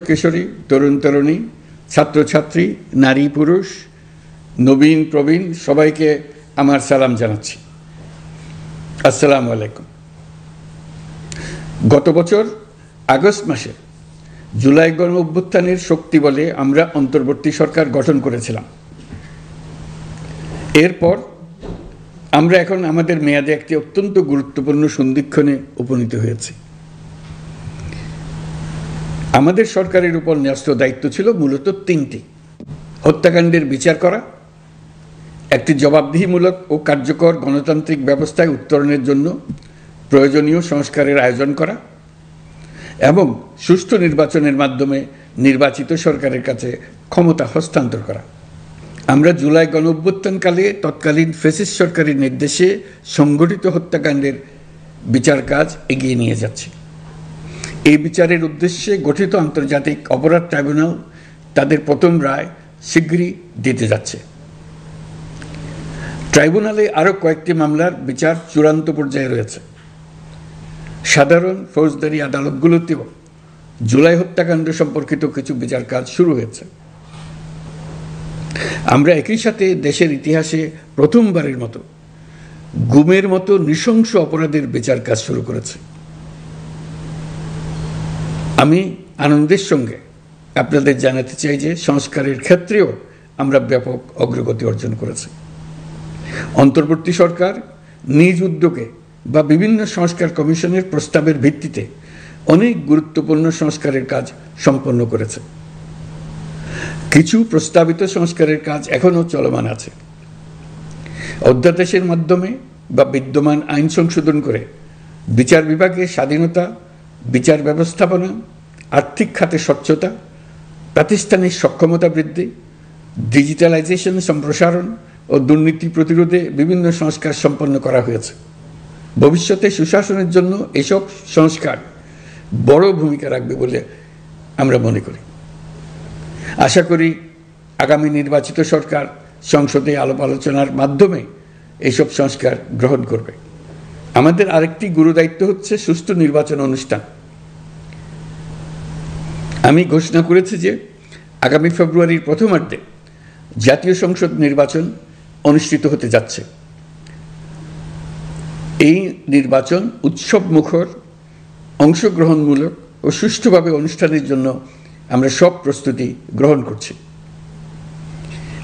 কিশোরী, তরুণ তরুণী, ছাত্রছাত্রী, নারী পুরুষ, নবীন প্রবীণ সবাইকে আমার সালাম জানাচ্ছি। আসসালামু আলাইকুম। গত বছর আগস্ট মাসে জুলাই গণ অভ্যুত্থানের শক্তি বলে আমরা অন্তর্বর্তী সরকার গঠন করেছিলাম। এরপর আমরা এখন আমাদের মেয়াদে একটি অত্যন্ত গুরুত্বপূর্ণ সন্ধিক্ষণে উপনীত হয়েছি। আমাদের সরকারের উপর ন্যস্ত দায়িত্ব ছিল মূলত তিনটি: হত্যাকাণ্ডের বিচার করা, একটি জবাবদিহিমূলক ও কার্যকর গণতান্ত্রিক ব্যবস্থায় উত্তরণের জন্য প্রয়োজনীয় সংস্কারের আয়োজন করা এবং সুষ্ঠু নির্বাচনের মাধ্যমে নির্বাচিত সরকারের কাছে ক্ষমতা হস্তান্তর করা। আমরা জুলাই গণ অভ্যুত্থানকালে তৎকালীন ফ্যাসিস্ট সরকারের নির্দেশে সংগঠিত হত্যাকাণ্ডের বিচার কাজ এগিয়ে নিয়ে যাচ্ছি। এই বিচারের উদ্দেশ্যে গঠিত আন্তর্জাতিক অপরাধ ট্রাইব্যুনাল তাদের প্রথম রায় শীঘ্রই দিতে যাচ্ছে। ট্রাইব্যুনালে আরও কয়েকটি মামলার বিচার চূড়ান্ত পর্যায়ে রয়েছে। সাধারণ ফৌজদারি আদালতগুলোতেও জুলাই হত্যাকাণ্ড সম্পর্কিত কিছু বিচার কাজ শুরু হয়েছে। আমরা একই সাথে দেশের ইতিহাসে প্রথমবারের মতো গুমের মতো নৃশংস অপরাধের বিচার কাজ শুরু করেছি। আমি আনন্দের সঙ্গে আপনাদের জানাতে চাই যে সংস্কারের ক্ষেত্রেও আমরা ব্যাপক অগ্রগতি অর্জন করেছি। অন্তর্বর্তী সরকার নিজ উদ্যোগে বা বিভিন্ন সংস্কার কমিশনের প্রস্তাবের ভিত্তিতে অনেক গুরুত্বপূর্ণ সংস্কারের কাজ সম্পন্ন করেছে। কিছু প্রস্তাবিত সংস্কারের কাজ এখনও চলমান আছে। অধ্যাদেশের মাধ্যমে বা বিদ্যমান আইন সংশোধন করে বিচার বিভাগে স্বাধীনতা, বিচার ব্যবস্থাপনা, আর্থিক খাতে স্বচ্ছতা, প্রাতিষ্ঠানিক সক্ষমতা বৃদ্ধি, ডিজিটালাইজেশন সম্প্রসারণ ও দুর্নীতি প্রতিরোধে বিভিন্ন সংস্কার সম্পন্ন করা হয়েছে। ভবিষ্যতে সুশাসনের জন্য এসব সংস্কার বড় ভূমিকা রাখবে বলে আমরা মনে করি। আশা করি আগামী নির্বাচিত সরকার সংসদে আলাপ আলোচনার মাধ্যমে এইসব সংস্কার গ্রহণ করবে। আমাদের আরেকটি গুরুদায়িত্ব হচ্ছে সুষ্ঠু নির্বাচন অনুষ্ঠান। আমি ঘোষণা করেছি যে আগামী ফেব্রুয়ারির প্রথমার্ধে জাতীয় সংসদ নির্বাচন অনুষ্ঠিত হতে যাচ্ছে। এই নির্বাচন উৎসবমুখর, অংশগ্রহণমূলক ও সুষ্ঠুভাবে অনুষ্ঠানের জন্য আমরা সব প্রস্তুতি গ্রহণ করছি।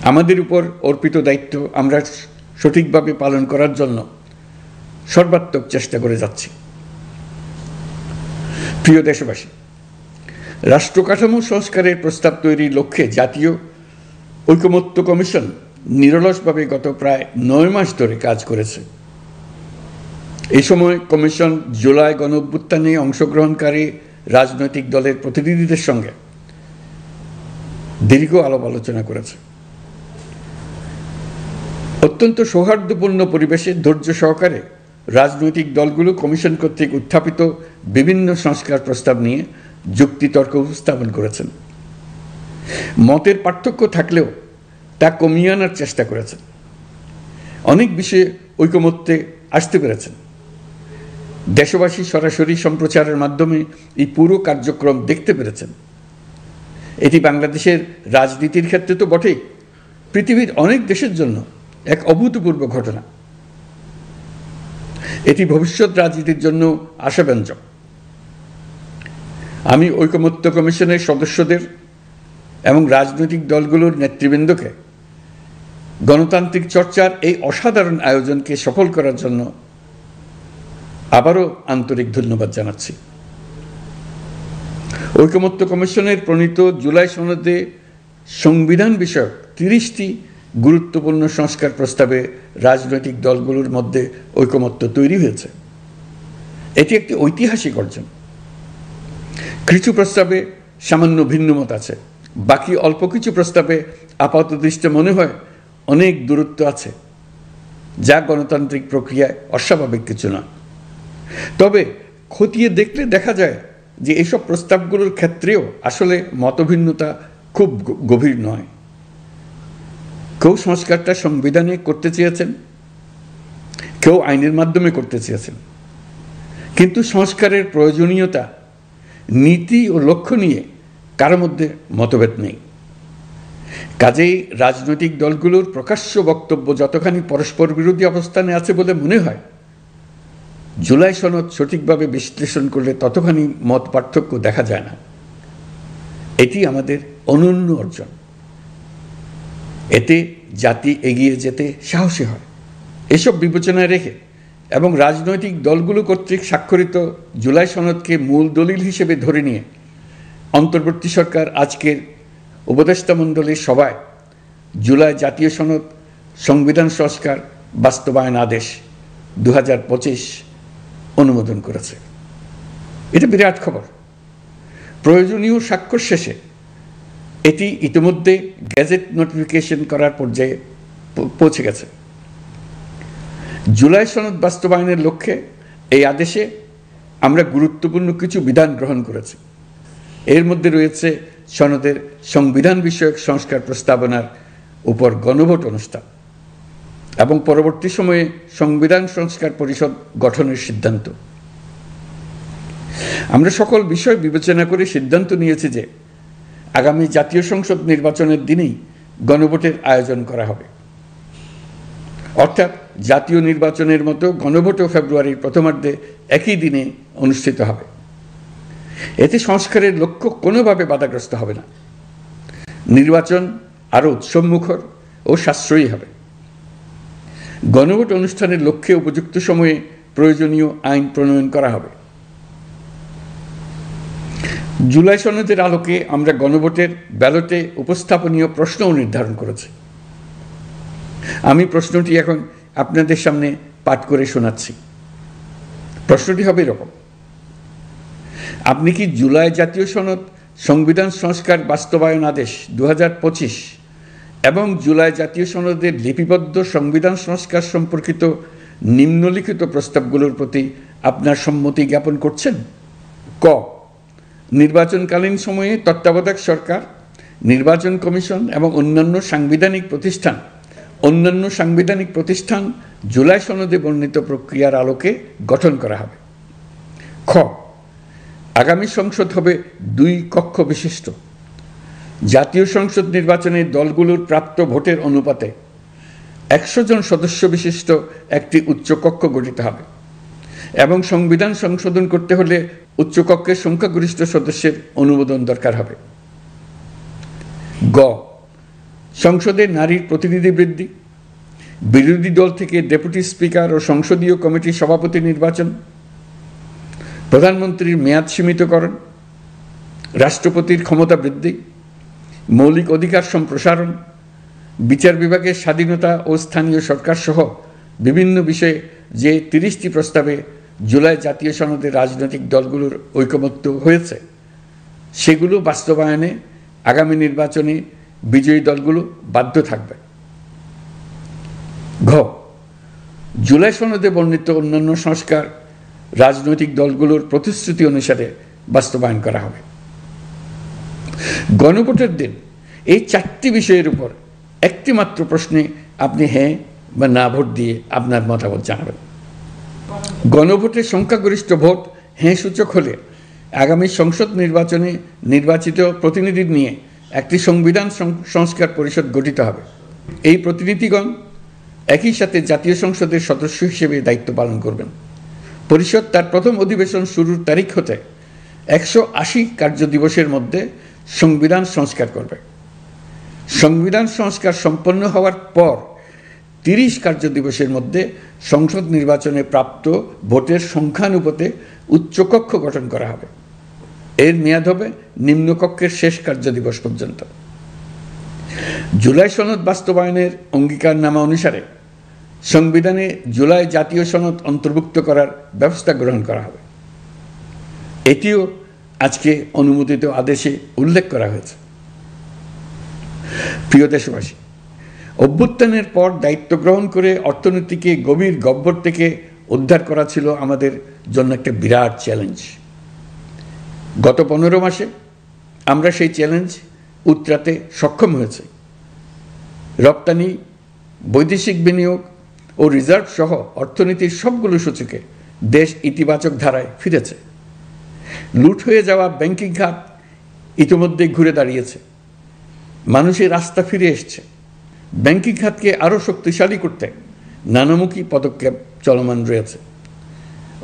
আমাদের উপর অর্পিত দায়িত্ব আমরা সঠিকভাবে পালন করার জন্য সর্বাত্মক চেষ্টা করে যাচ্ছি। প্রিয় দেশবাসী, রাষ্ট্র কাঠামো সংস্কারের প্রস্তাব তৈরির লক্ষ্যে জাতীয় ঐকমত্য কমিশন নিরলসভাবে গত প্রায় 9 মাস ধরে কাজ করেছে। এই সময় কমিশন জুলাই গণ অভ্যুত্থানে অংশগ্রহণকারী রাজনৈতিক দলের প্রতিনিধিদের সঙ্গে দীর্ঘ আলাপ আলোচনা করেছে। অত্যন্ত সৌহার্দ্যপূর্ণ পরিবেশে ধৈর্য সহকারে রাজনৈতিক দলগুলো কমিশন কর্তৃক উত্থাপিত বিভিন্ন সংস্কার প্রস্তাব নিয়ে যুক্তিতর্ক উপস্থাপন করেছেন। মতের পার্থক্য থাকলেও তা কমিয়ে আনার চেষ্টা করেছেন। অনেক বিষয়ে ঐকমত্যে আসতে পেরেছেন। দেশবাসী সরাসরি সম্প্রচারের মাধ্যমে এই পুরো কার্যক্রম দেখতে পেরেছেন। এটি বাংলাদেশের রাজনীতির ক্ষেত্রে তো বটেই, পৃথিবীর অনেক দেশের জন্য এক অভূতপূর্ব ঘটনা। এটি ভবিষ্যৎ রাজনীতির জন্য আশাব্যঞ্জক। আমি ঐকমত্য কমিশনের সদস্যদের এবং রাজনৈতিক দলগুলোর নেতৃবৃন্দকে গণতান্ত্রিক চর্চার এই অসাধারণ আয়োজনকে সফল করার জন্য আবারও আন্তরিক ধন্যবাদ জানাচ্ছি। ঐকমত্য কমিশনের প্রণীত জুলাই সনদে সংবিধান বিষয়ক 30টি গুরুত্বপূর্ণ সংস্কার প্রস্তাবে রাজনৈতিক দলগুলোর মধ্যে ঐকমত্য তৈরি হয়েছে। এটি একটি ঐতিহাসিক অর্জন। কিছু প্রস্তাবে সামান্য ভিন্নমত আছে, বাকি অল্প কিছু প্রস্তাবে আপাতদৃষ্টে মনে হয় অনেক দূরত্ব আছে, যা গণতান্ত্রিক প্রক্রিয়ায় অস্বাভাবিক কিছু নয়। তবে খতিয়ে দেখলে দেখা যায় যে এইসব প্রস্তাবগুলোর ক্ষেত্রেও আসলে মতভিন্নতা খুব গভীর নয়। কেউ সংস্কারটা সংবিধানে করতে চেয়েছেন, কেউ আইনের মাধ্যমে করতে চেয়েছেন, কিন্তু সংস্কারের প্রয়োজনীয়তা নীতি ও লক্ষ্য নিয়ে কারো মধ্যে মতভেদ নেই। কাজেই রাজনৈতিক দলগুলোর প্রকাশ্য বক্তব্য যতখানি পরস্পর বিরোধী অবস্থানে আছে বলে মনে হয়, জুলাই সনদ সঠিকভাবে বিশ্লেষণ করলে ততখানি মত পার্থক্য দেখা যায় না। এটি আমাদের অনন্য অর্জন। এতে জাতি এগিয়ে যেতে সাহসী হয়। এসব বিবেচনায় রেখে এবং রাজনৈতিক দলগুলো কর্তৃক স্বাক্ষরিত জুলাই সনদকে মূল দলিল হিসেবে ধরে নিয়ে অন্তর্বর্তী সরকার আজকের উপদেষ্টা মণ্ডলীর সভায় জুলাই জাতীয় সনদ সংবিধান সংস্কার বাস্তবায়ন আদেশ 2025 অনুমোদন করেছে। এটা বিরাট খবর। প্রয়োজনীয় স্বাক্ষর শেষে এটি ইতিমধ্যে গেজেট নোটিফিকেশন করার পর্যায়ে পৌঁছে গেছে। জুলাই সনদ বাস্তবায়নের লক্ষ্যে এই আদেশে আমরা গুরুত্বপূর্ণ কিছু বিধান গ্রহণ করেছি। এর মধ্যে রয়েছে সনদের সংবিধান বিষয়ক সংস্কার প্রস্তাবনার উপর গণভোট অনুষ্ঠান এবং পরবর্তী সময়ে সংবিধান সংস্কার পরিষদ গঠনের সিদ্ধান্ত। আমরা সকল বিষয় বিবেচনা করে সিদ্ধান্ত নিয়েছি যে আগামী জাতীয় সংসদ নির্বাচনের দিনেই গণভোটের আয়োজন করা হবে। অর্থাৎ জাতীয় নির্বাচনের মতো গণভোটও ফেব্রুয়ারির প্রথমার্ধে একই দিনে অনুষ্ঠিত হবে। এতে সংস্কারের লক্ষ্য কোনোভাবে বাধাগ্রস্ত হবে না। নির্বাচন আরও উৎসবমুখর ও সাশ্রয়ী হবে। গণভোট অনুষ্ঠানের লক্ষ্যে উপযুক্ত সময়ে প্রয়োজনীয় আইন প্রণয়ন করা হবে। জুলাই সনদের আলোকে আমরা গণভোটের ব্যালটে উপস্থাপনীয় প্রশ্নও নির্ধারণ করেছি। আমি প্রশ্নটি এখন আপনাদের সামনে পাঠ করে শোনাচ্ছি। প্রশ্নটি হবে এরকম: আপনি কি জুলাই জাতীয় সনদ সংবিধান সংস্কার বাস্তবায়ন আদেশ 2025 এবং জুলাই জাতীয় সনদের লিপিবদ্ধ সংবিধান সংস্কার সম্পর্কিত নিম্নলিখিত প্রস্তাবগুলোর প্রতি আপনার সম্মতি জ্ঞাপন করছেন? ক, নির্বাচনকালীন সময়ে তত্ত্বাবধায়ক সরকার, নির্বাচন কমিশন এবং অন্যান্য সাংবিধানিক প্রতিষ্ঠান জুলাই সনদে বর্ণিত প্রক্রিয়ার আলোকে গঠন করা হবে। খ, আগামী সংসদ হবে 2 কক্ষ বিশিষ্ট। জাতীয় সংসদ নির্বাচনে দলগুলোর প্রাপ্ত ভোটের অনুপাতে 100 জন সদস্য বিশিষ্ট একটি উচ্চকক্ষ গঠিত হবে এবং সংবিধান সংশোধন করতে হলে উচ্চকক্ষের সংখ্যাগরিষ্ঠ সদস্যের অনুমোদন দরকার হবে। গ, সংসদে নারীর প্রতিনিধি বৃদ্ধি, বিরোধী দল থেকে ডেপুটি স্পিকার ও সংসদীয় কমিটির সভাপতি নির্বাচন, প্রধানমন্ত্রীর মেয়াদ সীমিতকরণ, রাষ্ট্রপতির ক্ষমতা বৃদ্ধি, মৌলিক অধিকার সম্প্রসারণ, বিচার বিভাগের স্বাধীনতা ও স্থানীয় সরকার সহ বিভিন্ন বিষয়ে যে 30টি প্রস্তাবে জুলাই জাতীয় সনদে রাজনৈতিক দলগুলোর ঐকমত্য হয়েছে, সেগুলো বাস্তবায়নে আগামী নির্বাচনে বিজয়ী দলগুলো বাধ্য থাকবে। ঘ, জুলাই সনদে বর্ণিত অন্যান্য সংস্কার রাজনৈতিক দলগুলোর প্রতিশ্রুতি অনুসারে বাস্তবায়ন করা হবে। গণভোটের দিন এই 4টি বিষয়ের উপর একটি মাত্র প্রশ্নে আপনি হ্যাঁ বা না ভোট দিয়ে আপনার মতামত জানাবেন। গণভোটের সংখ্যাগরিষ্ঠ ভোট হ্যাঁ সূচক হলে আগামী সংসদ নির্বাচনে নির্বাচিত প্রতিনিধি নিয়ে একটি সংবিধান সংস্কার পরিষদ গঠিত হবে। এই প্রতিনিধিগণ একই সাথে জাতীয় সংসদের সদস্য হিসেবে দায়িত্ব পালন করবেন। পরিষদ তার প্রথম অধিবেশন শুরুর তারিখ হতে 180 কার্যদিবসের মধ্যে সংবিধান সংস্কার করবে। সংবিধান সংস্কার সম্পন্ন হওয়ার পর 30 কার্যদিবসের মধ্যে সংসদ নির্বাচনে প্রাপ্ত ভোটের সংখ্যানুপাতে উচ্চকক্ষ গঠন করা হবে। এর মেয়াদ হবে নিম্নকক্ষের শেষ কার্যদিবস পর্যন্ত। জুলাই সনদ বাস্তবায়নের অঙ্গীকারনামা অনুসারে সংবিধানে জুলাই জাতীয় সনদ অন্তর্ভুক্ত করার ব্যবস্থা গ্রহণ করা হবে। এটিও আজকে অনুমোদিত আদেশে উল্লেখ করা হয়েছে। প্রিয় দেশবাসী, অভ্যুত্থানের পর দায়িত্ব গ্রহণ করে অর্থনীতিকে গভীর গহ্বর থেকে উদ্ধার করা ছিল আমাদের জন্য একটা বিরাট চ্যালেঞ্জ। গত 15 মাসে আমরা সেই চ্যালেঞ্জ উতরাতে সক্ষম হয়েছে। রপ্তানি, বৈদেশিক বিনিয়োগ ও রিজার্ভ সহ অর্থনীতির সবগুলো সূচকে দেশ ইতিবাচক ধারায় ফিরেছে। লুট হয়ে যাওয়া ব্যাংকিং খাত ইতিমধ্যে ঘুরে দাঁড়িয়েছে, মানুষের আস্থা ফিরে এসছে। ব্যাংকিং খাতকে আরও শক্তিশালী করতে নানামুখী পদক্ষেপ চলমান রয়েছে।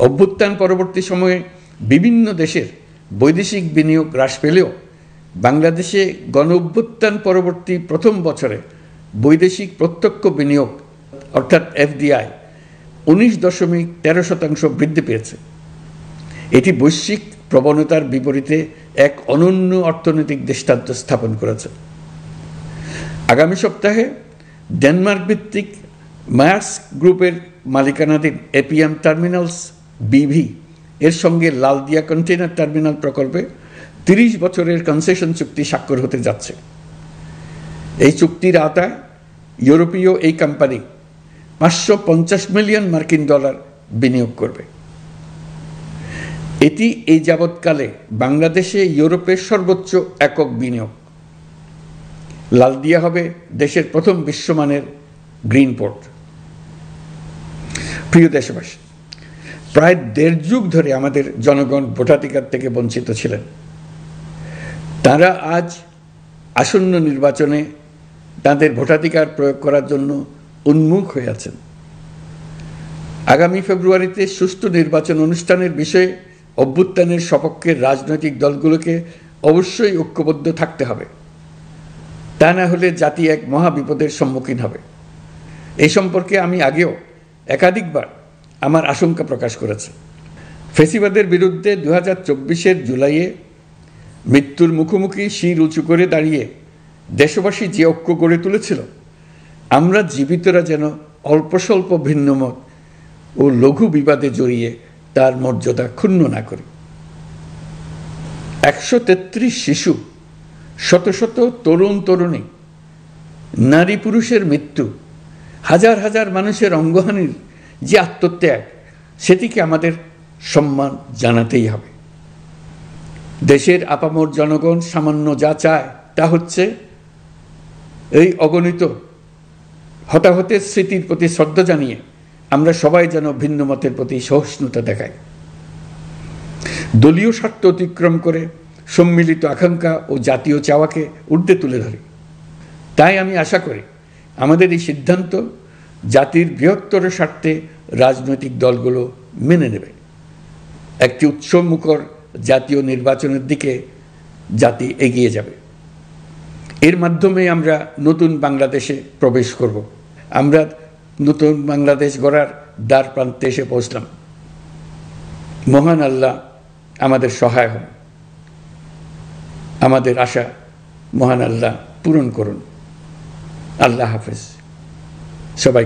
অভ্যুত্থান পরবর্তী সময়ে বিভিন্ন দেশের বৈদেশিক বিনিয়োগ হ্রাস পেলেও বাংলাদেশে গণ অভ্যুত্থান পরবর্তী প্রথম বছরে বৈদেশিক প্রত্যক্ষ বিনিয়োগ অর্থাৎ এফডিআই 19.13% বৃদ্ধি পেয়েছে। এটি বৈশ্বিক প্রবণতার বিপরীতে এক অনন্য অর্থনৈতিক দৃষ্টান্ত স্থাপন করেছে। আগামী সপ্তাহে ডেনমার্ক ভিত্তিক মায়ার্স গ্রুপের মালিকানাধীন এপিএম টার্মিনালস বিভি এর সঙ্গে লালদিয়া কন্টেইনার টার্মিনাল প্রকল্পে 30 বছরের কনসেশন চুক্তি স্বাক্ষর হতে যাচ্ছে। এই চুক্তির আওতায় ইউরোপীয় এই কোম্পানি $550 মিলিয়ন বিনিয়োগ করবে। এটি এই যাবৎকালে বাংলাদেশে ইউরোপের সর্বোচ্চ একক বিনিয়োগ। লালদিয়া হবে দেশের প্রথম বিশ্বমানের গ্রিন পোর্ট। প্রিয় দেশবাসী, প্রায় 1.5 যুগ ধরে আমাদের জনগণ ভোটাধিকার থেকে বঞ্চিত ছিলেন। তারা আজ আসন্ন নির্বাচনে তাদের ভোটাধিকার প্রয়োগ করার জন্য উন্মুখ হয়ে আছেন। আগামী ফেব্রুয়ারিতে সুষ্ঠু নির্বাচন অনুষ্ঠানের বিষয়ে অভ্যুত্থানের সপক্ষের রাজনৈতিক দলগুলোকে অবশ্যই ঐক্যবদ্ধ থাকতে হবে। তা না হলে জাতি এক মহা বিপদের সম্মুখীন হবে। এই সম্পর্কে আমি আগেও একাধিকবার আমার আশঙ্কা প্রকাশ করেছি। ফ্যাসিবাদের বিরুদ্ধে 2024-এর জুলাইয়ে মৃত্যুর মুখোমুখি শির উঁচু করে দাঁড়িয়ে দেশবাসী যে ঐক্য গড়ে তুলেছিল, আমরা জীবিতরা যেন অল্প স্বল্প ভিন্নমত ও লঘু বিবাদে জড়িয়ে তার মর্যাদা ক্ষুণ্ণ না করি। 133 শিশু, শত শত তরুণ তরুণী, নারী পুরুষের মৃত্যু, হাজার হাজার মানুষের অঙ্গহানির যে আত্মত্যাগ, সেটিকে আমাদের সম্মান জানাতেই হবে। দেশের আপামর জনগণ সামান্য যা চায় তা হচ্ছে এই অগণিত হতাহতের স্মৃতির প্রতি শ্রদ্ধা জানিয়ে আমরা সবাই যেন ভিন্ন মতের প্রতি সহিষ্ণুতা দেখাই। দলীয় স্বার্থ অতিক্রম করে সম্মিলিত আকাঙ্ক্ষা ও জাতীয় চাওয়াকে ঊর্ধ্বে তুলে ধরি। তাই আমি আশা করি আমাদের এই সিদ্ধান্ত জাতির বৃহত্তর স্বার্থে রাজনৈতিক দলগুলো মেনে নেবে। একটি উৎসবমুখর জাতীয় নির্বাচনের দিকে জাতি এগিয়ে যাবে। এর মাধ্যমে আমরা নতুন বাংলাদেশে প্রবেশ করব। আমরা নতুন বাংলাদেশ গড়ার দ্বার প্রান্তে এসে পৌঁছলাম। মহান আল্লাহ আমাদের সহায় হন। আমাদের আশা মহান আল্লাহ পূরণ করুন। আল্লাহ হাফেজ। সবাই